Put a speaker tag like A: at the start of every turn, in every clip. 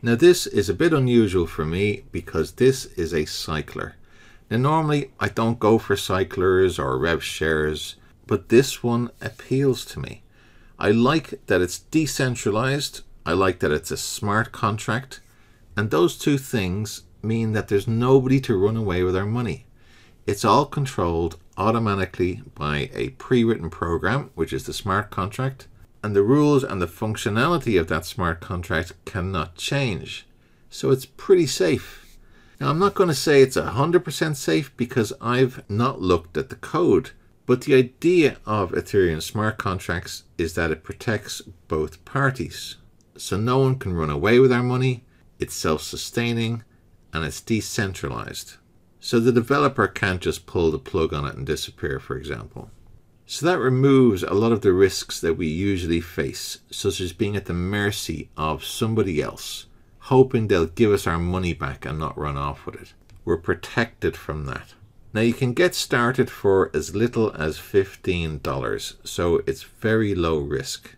A: Now this is a bit unusual for me because this is a cycler. Now normally I don't go for cyclers or rev shares, but this one appeals to me. I like that it's decentralized, I like that it's a smart contract, and those two things mean that there's nobody to run away with our money. It's all controlled automatically by a pre-written program, which is the smart contract, and the rules and the functionality of that smart contract cannot change. So it's pretty safe. Now I'm not going to say it's 100% safe because I've not looked at the code, but the idea of Ethereum smart contracts is that it protects both parties. So no one can run away with our money, it's self-sustaining, and it's decentralized. So the developer can't just pull the plug on it and disappear, for example. So that removes a lot of the risks that we usually face, such as being at the mercy of somebody else, hoping they'll give us our money back and not run off with it. We're protected from that. Now you can get started for as little as $15, so it's very low risk.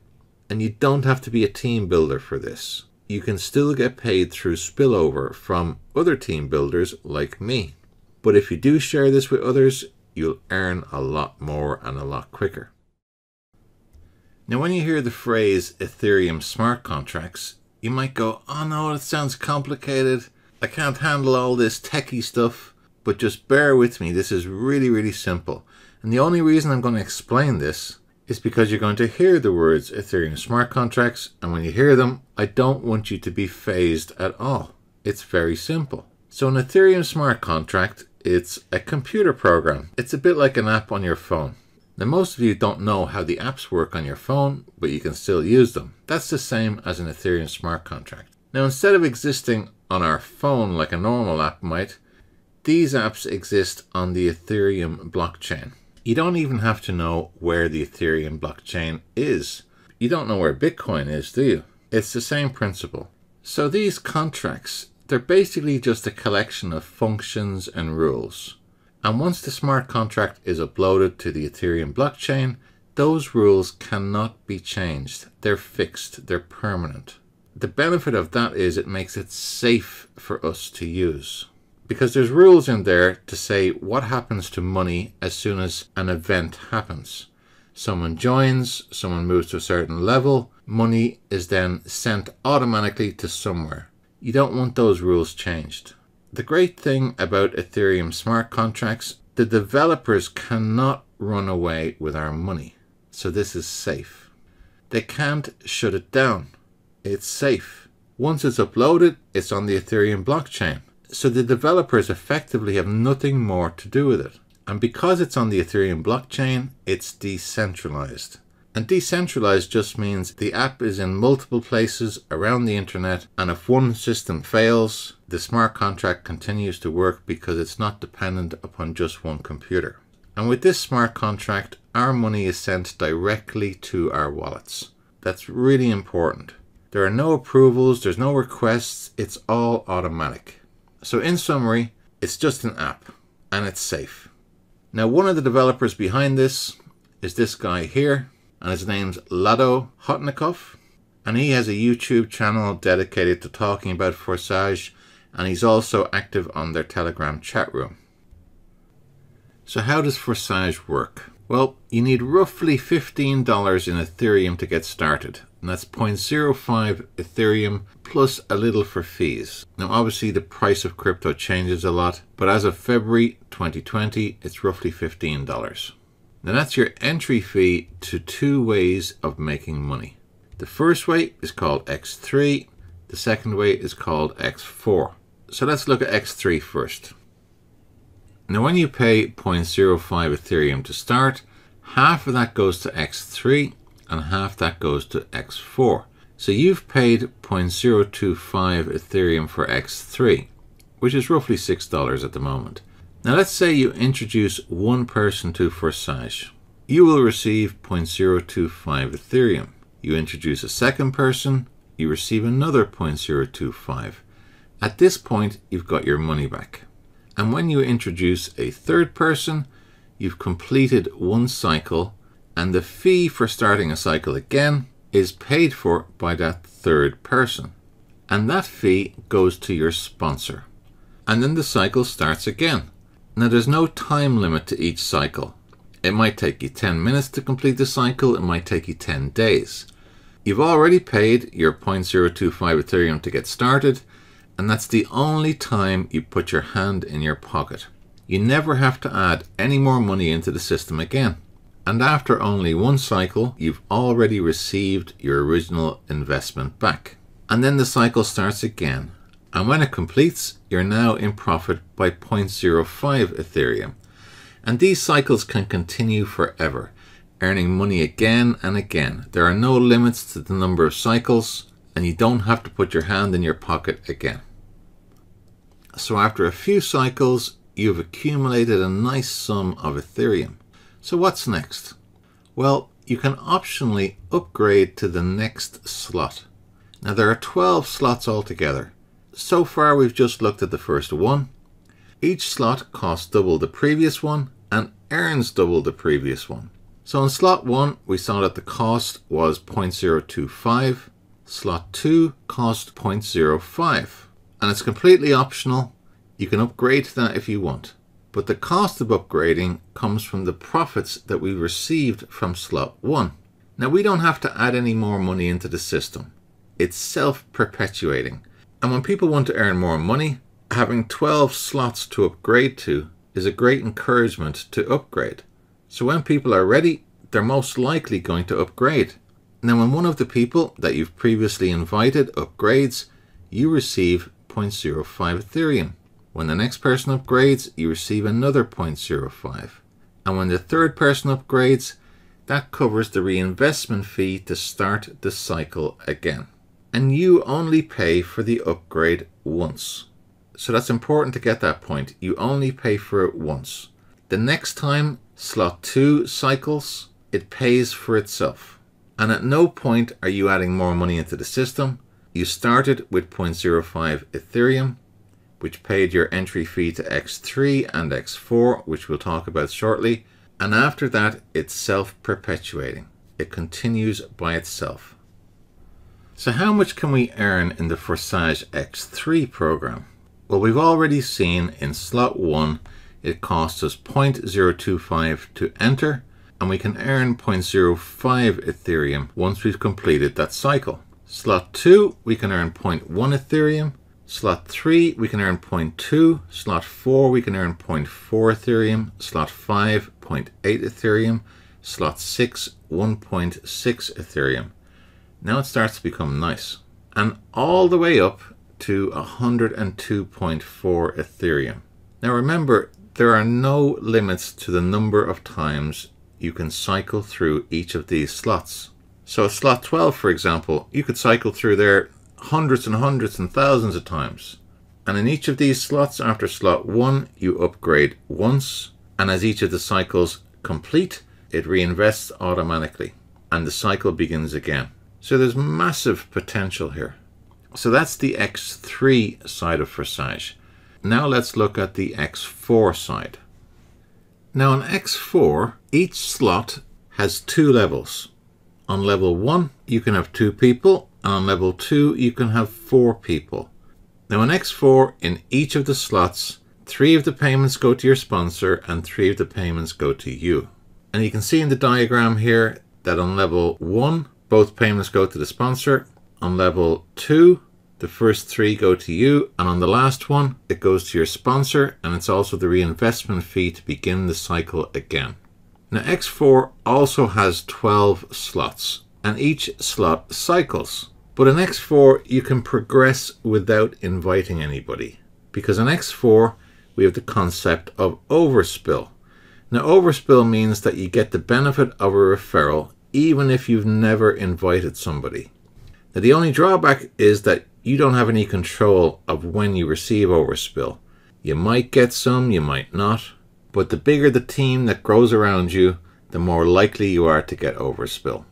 A: And you don't have to be a team builder for this. You can still get paid through spillover from other team builders like me. But if you do share this with others, you'll earn a lot more and a lot quicker. Now when you hear the phrase Ethereum smart contracts, you might go, oh no, it sounds complicated. I can't handle all this techie stuff. But just bear with me, this is really simple. And the only reason I'm going to explain this is because you're going to hear the words Ethereum smart contracts, and when you hear them, I don't want you to be phased at all. It's very simple. So an Ethereum smart contract, it's a computer program. It's a bit like an app on your phone. Now most of you don't know how the apps work on your phone, but you can still use them. That's the same as an Ethereum smart contract. Now instead of existing on our phone like a normal app might, these apps exist on the Ethereum blockchain. You don't even have to know where the Ethereum blockchain is. You don't know where Bitcoin is, do you? It's the same principle. So these contracts, they're basically just a collection of functions and rules. And once the smart contract is uploaded to the Ethereum blockchain, those rules cannot be changed. They're fixed, they're permanent. The benefit of that is it makes it safe for us to use. Because there's rules in there to say what happens to money as soon as an event happens. Someone joins, someone moves to a certain level, money is then sent automatically to somewhere. You don't want those rules changed. The great thing about Ethereum smart contracts, the developers cannot run away with our money. So this is safe. They can't shut it down. It's safe. Once it's uploaded, it's on the Ethereum blockchain. So the developers effectively have nothing more to do with it. And because it's on the Ethereum blockchain, it's decentralized. And decentralized just means the app is in multiple places around the internet, and if one system fails, the smart contract continues to work because it's not dependent upon just one computer. And with this smart contract, our money is sent directly to our wallets. That's really important. There are no approvals, there's no requests, it's all automatic. So in summary, it's just an app, and it's safe. Now one of the developers behind this is this guy here, and his name's Lado Hotnikov, and he has a YouTube channel dedicated to talking about Forsage, and he's also active on their Telegram chat room. So how does Forsage work? Well, you need roughly $15 in Ethereum to get started, and that's 0.05 Ethereum plus a little for fees. Now obviously the price of crypto changes a lot, but as of February 2020, it's roughly $15. Now that's your entry fee to two ways of making money. The first way is called X3, the second way is called X4. So let's look at X3 first. Now when you pay 0.05 Ethereum to start, half of that goes to X3 and half that goes to X4. So you've paid 0.025 Ethereum for X3, which is roughly $6 at the moment. Now let's say you introduce one person to Forsage. You will receive 0.025 Ethereum. You introduce a second person, you receive another 0.025. At this point, you've got your money back. And when you introduce a third person, you've completed one cycle, and the fee for starting a cycle again is paid for by that third person. and that fee goes to your sponsor. And then the cycle starts again. Now there's no time limit to each cycle. It might take you 10 minutes to complete the cycle, it might take you 10 days. You've already paid your 0.025 Ethereum to get started, and that's the only time you put your hand in your pocket. You never have to add any more money into the system again. And after only one cycle, you've already received your original investment back. And then the cycle starts again. And when it completes, you're now in profit by 0.05 Ethereum. And these cycles can continue forever, earning money again and again. There are no limits to the number of cycles, and you don't have to put your hand in your pocket again. So after a few cycles, you've accumulated a nice sum of Ethereum. So what's next? Well, you can optionally upgrade to the next slot. Now there are 12 slots altogether. So far we've just looked at the first one. Each slot costs double the previous one and earns double the previous one. So in slot 1 we saw that the cost was 0.025. Slot 2 cost 0.05. And it's completely optional. You can upgrade to that if you want. But the cost of upgrading comes from the profits that we received from slot 1. Now we don't have to add any more money into the system. It's self-perpetuating. And when people want to earn more money, having 12 slots to upgrade to is a great encouragement to upgrade. So when people are ready, they're most likely going to upgrade. Now when one of the people that you've previously invited upgrades, you receive 0.05 Ethereum. When the next person upgrades, you receive another 0.05. And when the third person upgrades, that covers the reinvestment fee to start the cycle again. And you only pay for the upgrade once. So that's important to get that point. You only pay for it once. The next time slot 2 cycles, it pays for itself. And at no point are you adding more money into the system. You started with 0.05 Ethereum, which paid your entry fee to X3 and X4, which we'll talk about shortly. And after that, it's self-perpetuating. It continues by itself. So how much can we earn in the Forsage X3 program? Well, we've already seen in slot 1, it costs us 0.025 to enter, and we can earn 0.05 Ethereum once we've completed that cycle. Slot 2, we can earn 0.1 Ethereum. Slot 3, we can earn 0.2. Slot 4, we can earn 0.4 Ethereum. Slot 5, 0.8 Ethereum. Slot 6, 1.6 Ethereum. Now it starts to become nice. And all the way up to 102.4 Ethereum. Now remember, there are no limits to the number of times you can cycle through each of these slots. So slot 12, for example, you could cycle through there hundreds and hundreds and thousands of times. And in each of these slots after slot 1, you upgrade once, and as each of the cycles complete, it reinvests automatically, and the cycle begins again. So there's massive potential here. So that's the X3 side of Forsage. Now let's look at the X4 side. Now on X4, each slot has 2 levels. On level 1, you can have 2 people, and on level 2, you can have 4 people. Now on X4, in each of the slots, 3 of the payments go to your sponsor and 3 of the payments go to you. And you can see in the diagram here that on level 1, both payments go to the sponsor. On level 2, the first 3 go to you, and on the last one, it goes to your sponsor, and it's also the reinvestment fee to begin the cycle again. Now X4 also has 12 slots, and each slot cycles. But in X4, you can progress without inviting anybody, because in X4, we have the concept of overspill. Now overspill means that you get the benefit of a referral even if you've never invited somebody. Now the only drawback is that you don't have any control of when you receive overspill. You might get some, you might not, but the bigger the team that grows around you, the more likely you are to get overspill.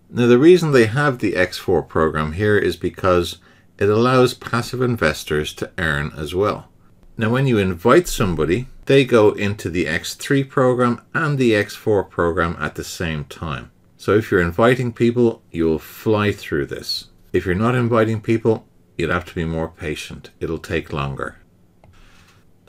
A: Now the reason they have the X4 program here is because it allows passive investors to earn as well. Now when you invite somebody, they go into the X3 program and the X4 program at the same time. So if you're inviting people, you'll fly through this. If you're not inviting people, you'd have to be more patient. It'll take longer.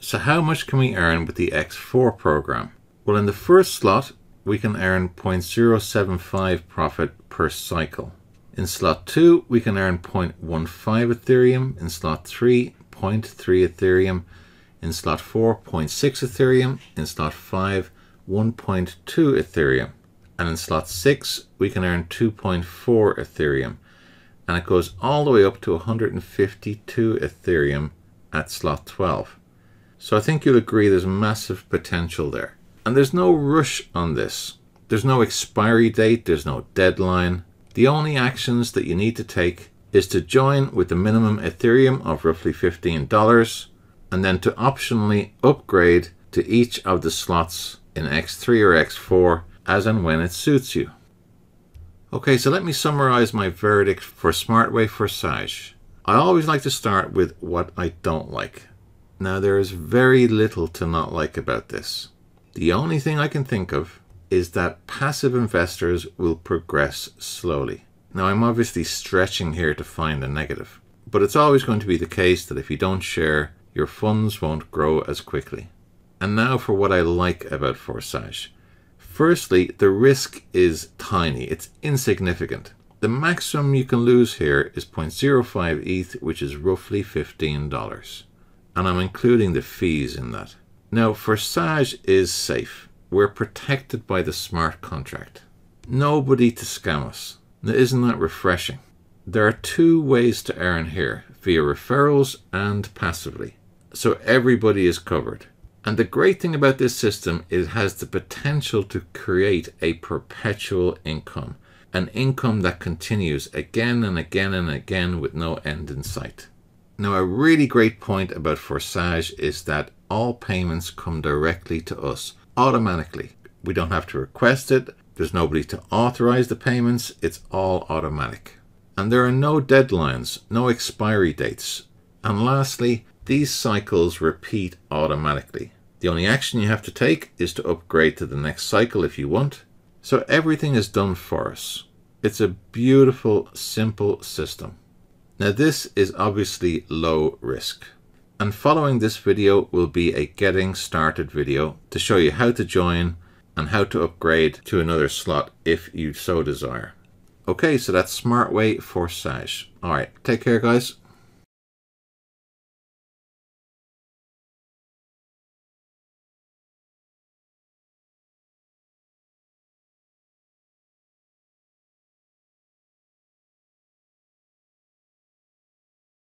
A: So how much can we earn with the X4 program? Well, in the first slot, we can earn 0.075 profit per cycle. In slot 2, we can earn 0.15 Ethereum. In slot 3, 0.3 Ethereum. In slot 4, 0.6 Ethereum. In slot 5, 1.2 Ethereum. And in slot 6, we can earn 2.4 Ethereum. And it goes all the way up to 152 Ethereum at slot 12. So I think you'll agree there's massive potential there. And there's no rush on this. There's no expiry date, there's no deadline. The only actions that you need to take is to join with the minimum Ethereum of roughly $15 and then to optionally upgrade to each of the slots in X3 or X4 as and when it suits you. Okay, so let me summarize my verdict for SmartWay Forsage. I always like to start with what I don't like. Now, there is very little to not like about this. The only thing I can think of is that passive investors will progress slowly. Now, I'm obviously stretching here to find a negative, but it's always going to be the case that if you don't share, your funds won't grow as quickly. And now for what I like about Forsage. Firstly, the risk is tiny. It's insignificant. The maximum you can lose here is 0.05 ETH, which is roughly $15. And I'm including the fees in that. Now, Forsage is safe. We're protected by the smart contract. Nobody to scam us. Now, isn't that refreshing? There are two ways to earn here, via referrals and passively. So everybody is covered. And the great thing about this system is it has the potential to create a perpetual income. An income that continues again and again and again with no end in sight. Now, a really great point about Forsage is that all payments come directly to us, automatically. We don't have to request it. There's nobody to authorize the payments. It's all automatic. And there are no deadlines, no expiry dates. And lastly, these cycles repeat automatically. The only action you have to take is to upgrade to the next cycle if you want. So everything is done for us. It's a beautiful, simple system. Now, this is obviously low risk. And following this video will be a getting started video to show you how to join and how to upgrade to another slot if you so desire. Okay, so that's SmartWay Forsage. All right, take care, guys.